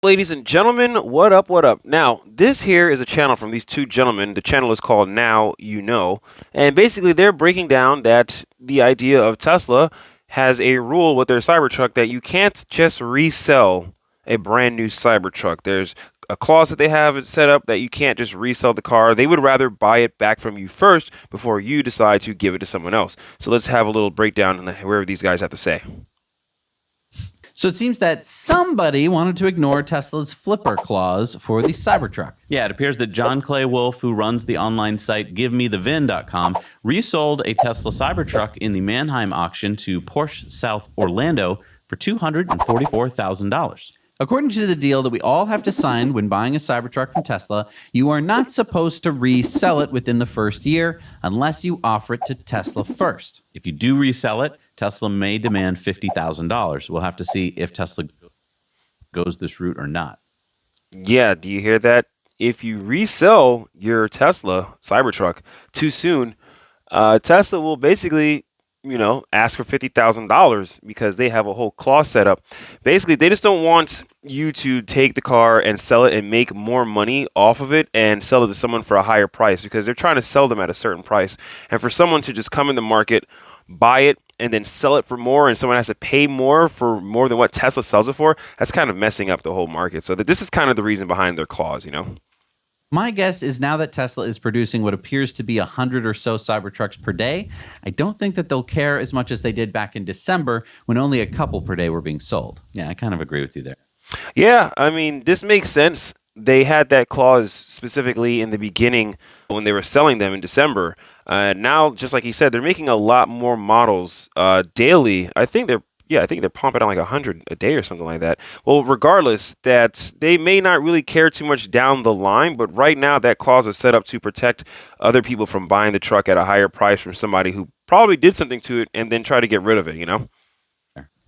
Ladies and gentlemen, what up, what up? Now, this here is a channel from these two gentlemen. The channel is called Now You Know. And basically, they're breaking down that the idea of Tesla has a rule with their Cybertruck that you can't just resell a brand new Cybertruck. There's a clause that they have it set up that you can't just resell the car. They would rather buy it back from you first before you decide to give it to someone else. So let's have a little breakdown on whatever these guys have to say. So it seems that somebody wanted to ignore Tesla's flipper clause for the Cybertruck. Yeah, it appears that John Clay Wolf, who runs the online site GiveMeTheVin.com, resold a Tesla Cybertruck in the Mannheim auction to Porsche South Orlando for $244,000. According to the deal that we all have to sign when buying a Cybertruck from Tesla, you are not supposed to resell it within the first year unless you offer it to Tesla first. If you do resell it, Tesla may demand $50,000. We'll have to see if Tesla goes this route or not. Yeah, do you hear that? If you resell your Tesla Cybertruck too soon, Tesla will basically, ask for $50,000 because they have a whole clause set up. Basically, they just don't want you to take the car and sell it and make more money off of it and sell it to someone for a higher price because they're trying to sell them at a certain price. And for someone to just come in the market, buy it, and then sell it for more, and someone has to pay more for more than what Tesla sells it for, that's kind of messing up the whole market. So this is kind of the reason behind their clause. My guess is now that Tesla is producing what appears to be 100 or so Cybertrucks per day, I don't think that they'll care as much as they did back in December when only a couple per day were being sold. Yeah, I kind of agree with you there. Yeah, I mean, this makes sense. They had that clause specifically in the beginning when they were selling them in December. Now, just like he said, they're making a lot more models daily. I think they're pumping out like 100 a day or something like that. Well, regardless, that they may not really care too much down the line, but right now that clause was set up to protect other people from buying the truck at a higher price from somebody who probably did something to it and then try to get rid of it.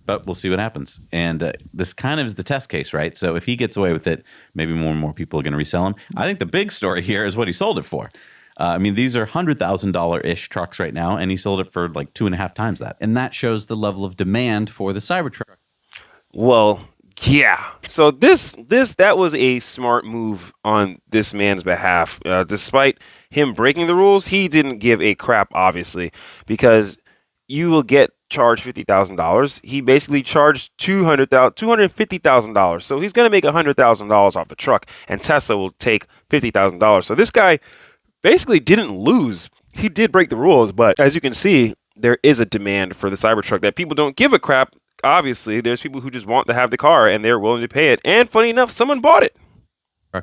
But we'll see what happens. And this kind of is the test case, right? So if he gets away with it, maybe more and more people are going to resell him. I think the big story here is what he sold it for. These are $100,000-ish trucks right now, and he sold it for like 2.5 times that. And that shows the level of demand for the Cybertruck. Well, yeah. So that was a smart move on this man's behalf. Despite him breaking the rules, he didn't give a crap, obviously, because you will get charged $50,000. He basically charged $250,000. So he's going to make $100,000 off the truck, and Tesla will take $50,000. So this guy basically didn't lose. He did break the rules, but as you can see, there is a demand for the Cybertruck that people don't give a crap. Obviously, there's people who just want to have the car and they're willing to pay it. And funny enough, someone bought it.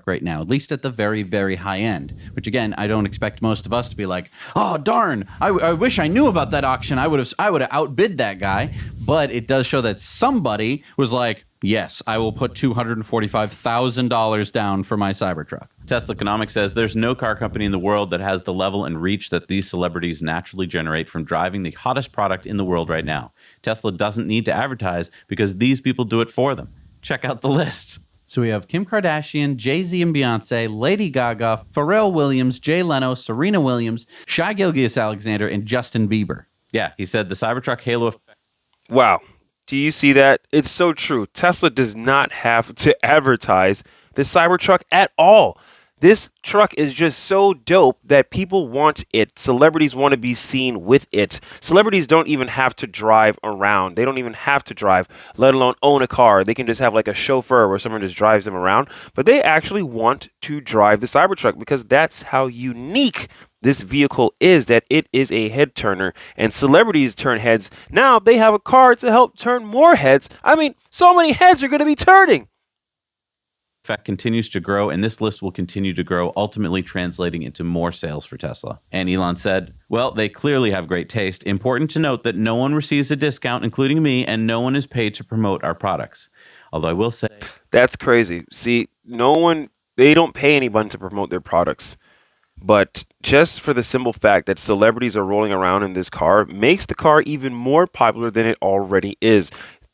Right now, at least at the very, very high end, which again, I don't expect most of us to be like, oh, darn, I wish I knew about that auction. I would have outbid that guy. But it does show that somebody was like, yes, I will put $245,000 down for my Cybertruck. Tesla Economics says there's no car company in the world that has the level and reach that these celebrities naturally generate from driving the hottest product in the world right now. Tesla doesn't need to advertise because these people do it for them. Check out the list. So we have Kim Kardashian, Jay-Z and Beyonce, Lady Gaga, Pharrell Williams, Jay Leno, Serena Williams, Shai Gilgeous-Alexander, and Justin Bieber. Yeah, he said the Cybertruck halo effect. Wow. Do you see that? It's so true. Tesla does not have to advertise the Cybertruck at all. This truck is just so dope that people want it. Celebrities want to be seen with it. Celebrities don't even have to drive around. They don't even have to drive, let alone own a car. They can just have like a chauffeur where someone just drives them around. But they actually want to drive the Cybertruck because that's how unique this vehicle is, that it is a head turner, and celebrities turn heads. Now they have a car to help turn more heads. I mean, so many heads are going to be turning. Effect continues to grow, and this list will continue to grow, ultimately translating into more sales for Tesla. And Elon said, well, they clearly have great taste. Important to note that no one receives a discount, including me, and no one is paid to promote our products. Although I will say... That's crazy. See, they don't pay anyone to promote their products. But just for the simple fact that celebrities are rolling around in this car makes the car even more popular than it already is.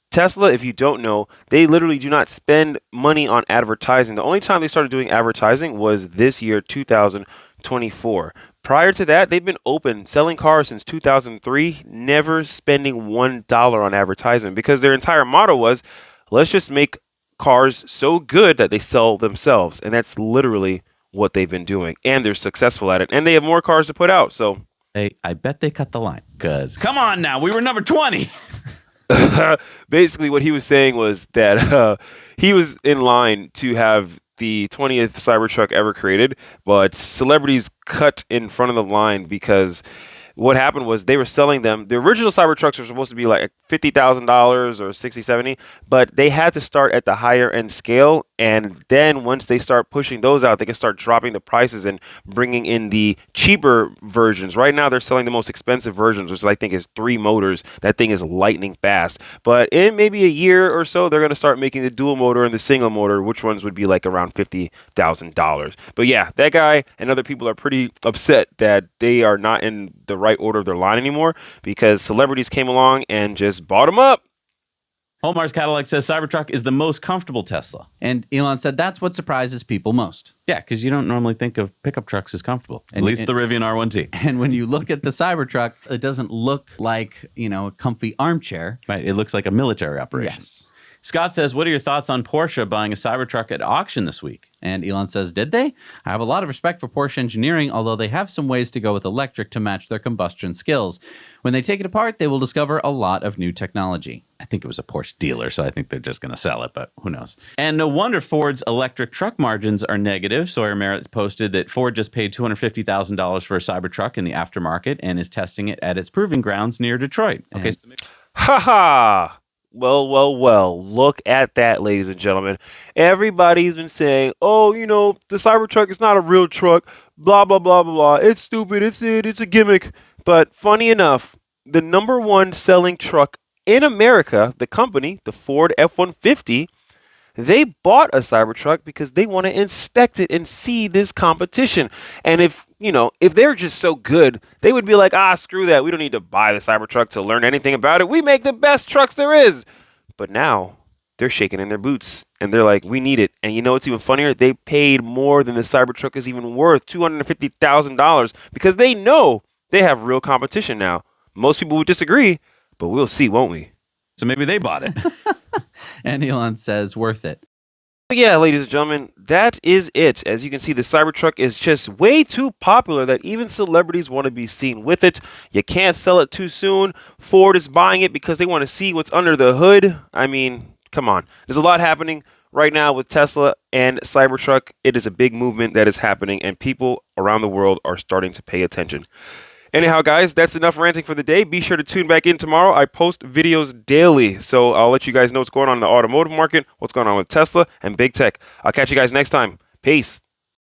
Tesla, if you don't know, they literally do not spend money on advertising. The only time they started doing advertising was this year, 2024. Prior to that, they've been open selling cars since 2003, never spending $1 on advertisement because their entire motto was, let's just make cars so good that they sell themselves. And that's literally what they've been doing. And they're successful at it. And they have more cars to put out. So I bet they cut the line. Because, come on now, we were number 20. basically what he was saying was that he was in line to have the 20th Cybertruck ever created, but celebrities cut in front of the line because what happened was they were selling them. The original Cybertrucks were supposed to be like $50,000 or 60, 70, but they had to start at the higher end scale. And then once they start pushing those out, they can start dropping the prices and bringing in the cheaper versions. Right now, they're selling the most expensive versions, which I think is 3 motors. That thing is lightning fast. But in maybe a year or so, they're going to start making the dual motor and the single motor, which ones would be like around $50,000. But yeah, that guy and other people are pretty upset that they are not in the right order of their line anymore because celebrities came along and just bought them up. Homar's Cadillac says Cybertruck is the most comfortable Tesla. And Elon said that's what surprises people most. Yeah, because you don't normally think of pickup trucks as comfortable. At least the Rivian R1T. And when you look at the Cybertruck, it doesn't look like, a comfy armchair. Right, it looks like a military operation. Yes. Scott says, what are your thoughts on Porsche buying a Cybertruck at auction this week? And Elon says, did they? I have a lot of respect for Porsche engineering, although they have some ways to go with electric to match their combustion skills. When they take it apart, they will discover a lot of new technology. I think it was a Porsche dealer, so I think they're just going to sell it, but who knows? And no wonder Ford's electric truck margins are negative. Sawyer Merritt posted that Ford just paid $250,000 for a Cybertruck in the aftermarket and is testing it at its proving grounds near Detroit. Okay, so Ha ha! Well, look at that, ladies and gentlemen. Everybody's been saying, oh, the Cybertruck is not a real truck, blah, blah, blah, blah, blah. It's stupid, it's a gimmick. But funny enough, the number one selling truck in America, the company, the Ford F-150, they bought a Cybertruck because they want to inspect it and see this competition. And if they're just so good, they would be like, screw that. We don't need to buy the Cybertruck to learn anything about it. We make the best trucks there is. But now they're shaking in their boots and they're like, we need it. And you know what's even funnier? They paid more than the Cybertruck is even worth, $250,000, because they know they have real competition now. Most people would disagree, but we'll see, won't we? So maybe they bought it. And Elon says, worth it. Yeah, ladies and gentlemen, that is it. As you can see, the Cybertruck is just way too popular that even celebrities want to be seen with it. You can't sell it too soon. Ford is buying it because they want to see what's under the hood. I mean, come on. There's a lot happening right now with Tesla and Cybertruck. It is a big movement that is happening, and people around the world are starting to pay attention. Anyhow, guys, that's enough ranting for the day. Be sure to tune back in tomorrow. I post videos daily, so I'll let you guys know what's going on in the automotive market, what's going on with Tesla and big tech. I'll catch you guys next time. Peace.